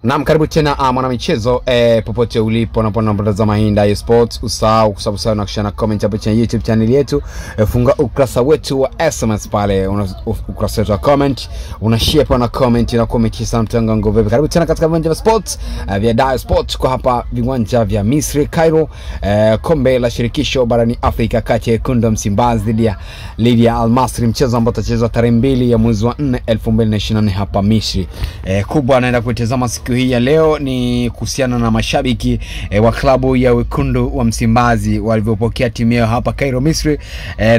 Naam, karibu tena mwanamichezo popote ulipo unapotazama Hinda Sports. Usahau kusubscribe na kushare na comment hapo kwenye YouTube channel yetu. Funga ukurasa wetu wa SMS pale, ukurasa wetu wa comment, unashare pa na comment na kumekisha mtango ngove. Karibu tena katika viwanja vya sports vya Hinda Sports kwa hapa viwanja vya Misri Cairo, kombe la shirikisho barani Afrika kati ya Wekundu wa Msimbazi dhidi ya Al Masry, mchezo ambao utachezwa tarehe 2 ya mwezi wa 4 2024 hapa Misri. Kubwa anaenda kutazama siku hii ya leo ni kuhusiana na mashabiki wa klabu ya Wekundu wa Msimbazi walivyopokea timu yao hapa Cairo Misri,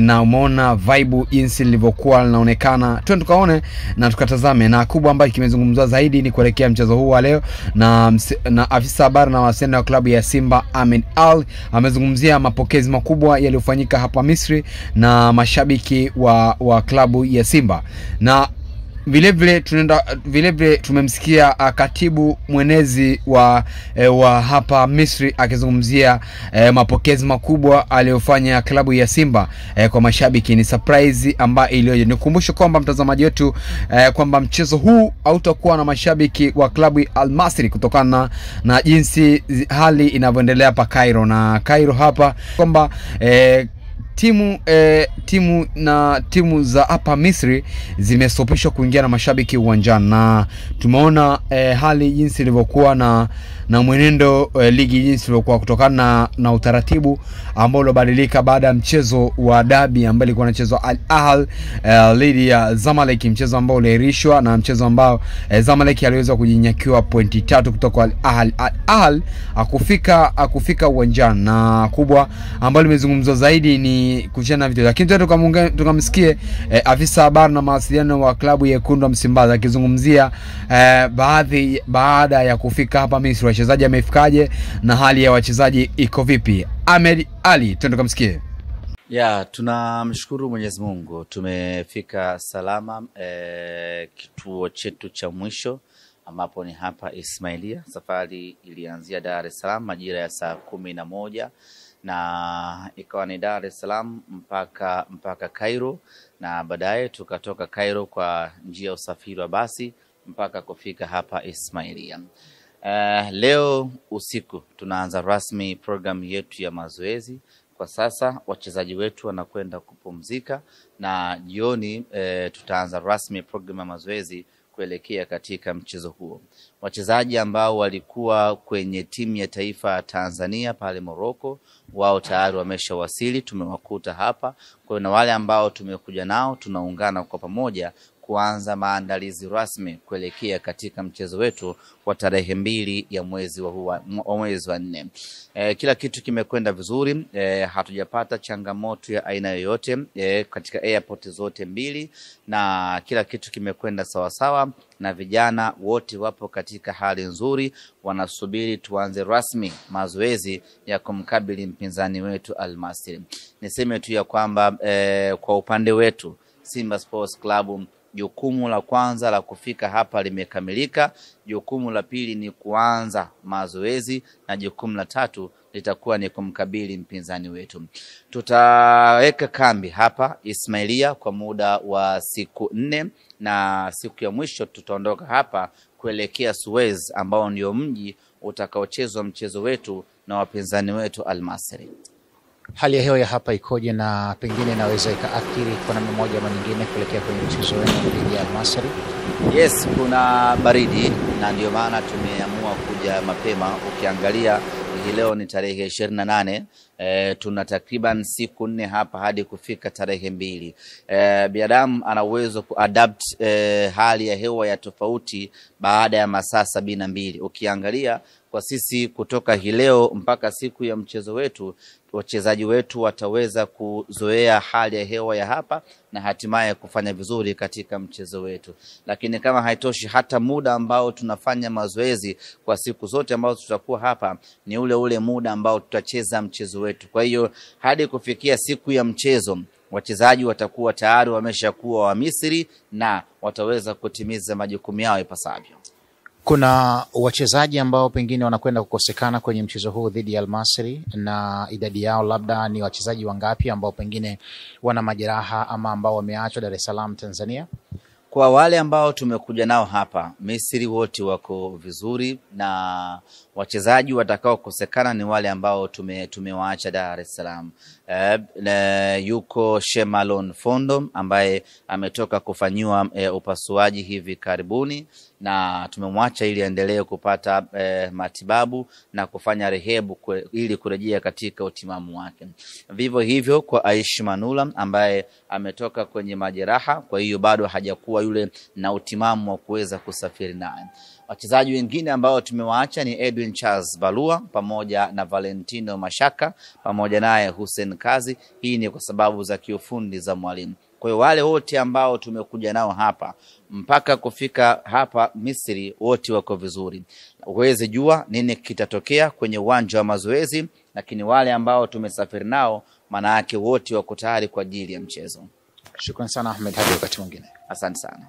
na umeona vibe jinsi ilivyokuwa linaonekana. Twende tukaone na tukatazame, na kubwa ambayo kimezungumzwa zaidi ni kuelekea mchezo huu wa leo, na afisa habari na wasenda wa klabu ya Simba Ahmed Ally amezungumzia mapokezi makubwa yaliyofanyika hapa Misri na mashabiki wa klabu ya Simba. Na vile tumemsikia katibu mwenezi wa hapa Misri akizungumzia mapokezi makubwa aliyofanya klabu ya Simba kwa mashabiki. Ni surprise ambayo iliyoje. Nikukumbusha kwamba mtazamaji wetu kwamba mchezo huu hautakuwa na mashabiki wa klabu ya Al Masry kutokana na jinsi hali inavyoendelea hapa Cairo. Na Cairo hapa kwamba timu za hapa Misri zimestopishwa kuingia na mashabiki uwanjani, na tumeona hali jinsi ilivyokuwa na mwenendo ligi jinsi ilivyokuwa kutokana na utaratibu ambao ulibadilika baada ya mchezo wa dabi ambao ulikuwa unachezwa Al Ahly dhidi ya Zamalek, mchezo ambao uliahirishwa na mchezo ambao Zamalek aliweza kujinyakiwa pointi 3 kutoka Al Ahly. Al Ahly akufika uwanjani, na kubwa ambalo limezungumzwa zaidi ni kuhusiana na vitu. Lakini tukamsikie afisa habari na mawasiliano wa klabu ya Wekundu wa Msimbazi akizungumzia baada ya kufika hapa Misri wachezaji amefikaje na hali ya wachezaji iko vipi. Ahmed Ally, twende tukamsikie. Tunamshukuru Mwenyezi Mungu tumefika salama kituo chetu cha mwisho ambapo ni hapa Ismailia. Safari ilianzia Dar es Salaam majira ya saa 11 na ikawa ni Dar es Salaam mpaka Cairo, na baadaye tukatoka Cairo kwa njia ya usafiri wa basi mpaka kufika hapa Ismailia. Leo usiku tunaanza rasmi program yetu ya mazoezi. Kwa sasa wachezaji wetu wanakwenda kupumzika, na jioni tutaanza rasmi program ya mazoezi kuelekea katika mchezo huo. Wachezaji ambao walikuwa kwenye timu ya taifa Tanzania pale Morocco, wao tayari wameshawasili, tumewakuta hapa. Kwa na wale ambao tumekuja nao tunaungana kwa pamoja kuanza maandalizi rasmi kuelekea katika mchezo wetu wa tarehe 2 ya mwezi wa 4. Kila kitu kimekwenda vizuri, hatujapata changamoto ya aina yoyote katika airport zote mbili, na kila kitu kimekwenda sawa sawa, na vijana wote wapo katika hali nzuri, wanasubiri tuanze rasmi mazoezi ya kumkabili mpinzani wetu Al Masry. Niseme tu ya kwamba kwa upande wetu Simba Sports Club, jukumu la kwanza la kufika hapa limekamilika. Jukumu la pili ni kuanza mazoezi, na jukumu la tatu litakuwa ni kumkabili mpinzani wetu. Tutaweka kambi hapa Ismailia kwa muda wa siku 4, na siku ya mwisho tutaondoka hapa kuelekea Suez ambao ndio mji utakaochezwa mchezo wetu na wapinzani wetu Al Masry. Hali ya hewa ya hapa ikoje, na pengine inaweza ikaathiri kwa namna moja ama nyingine kuelekea kwenye mchezo wenu dhidi ya Al Masry? Yes, kuna baridi na ndio maana tumeamua kuja mapema. Ukiangalia hii leo ni tarehe 28, tuna takriban siku 4 hapa hadi kufika tarehe 2. Binadamu ana uwezo kuadapt hali ya hewa ya tofauti baada ya masaa 72. Ukiangalia kwa sisi kutoka hii leo mpaka siku ya mchezo wetu, wachezaji wetu wataweza kuzoea hali ya hewa ya hapa na hatimaye kufanya vizuri katika mchezo wetu. Lakini kama haitoshi, hata muda ambao tunafanya mazoezi kwa siku zote ambazo tutakuwa hapa ni ule muda ambao tutacheza mchezo wetu. Kwa hiyo hadi kufikia siku ya mchezo wachezaji watakuwa tayari wameshakuwa wa Misri na wataweza kutimiza majukumu yao ipasavyo. Kuna wachezaji ambao pengine wanakwenda kukosekana kwenye mchezo huu dhidi ya Al Masry, na idadi yao labda ni wachezaji wangapi ambao pengine wana majeraha ama ambao wameachwa Dar es Salaam Tanzania? Kwa wale ambao tumekuja nao hapa Misri wote wako vizuri, na wachezaji watakao kosekana ni wale ambao tumewaacha Dar es Salaam. Yuko Shemalon Fondo ambaye ametoka kufanyiwa upasuaji hivi karibuni, na tumemwacha ili aendelee kupata matibabu na kufanya rehebu ili kurejea katika utimamu wake. Vivyo hivyo kwa Aishi Manula ambaye ametoka kwenye majeraha, kwa hiyo bado hajakuwa yule na utimamu wa kuweza kusafiri naye. Wachezaji wengine ambao tumewaacha ni Edwin Charles Balua pamoja na Valentino Mashaka pamoja naye Hussein Kazi. Hii ni kwa sababu za kiufundi za mwalimu. Kwa hiyo wale wote ambao tumekuja nao hapa mpaka kufika hapa Misri wote wako vizuri. Uweze jua nini kitatokea kwenye uwanja wa mazoezi, lakini wale ambao tumesafiri nao maana yake wote wako tayari kwa ajili ya mchezo. Shukrani sana Ahmed, hadi wakati mwingine. Asante sana.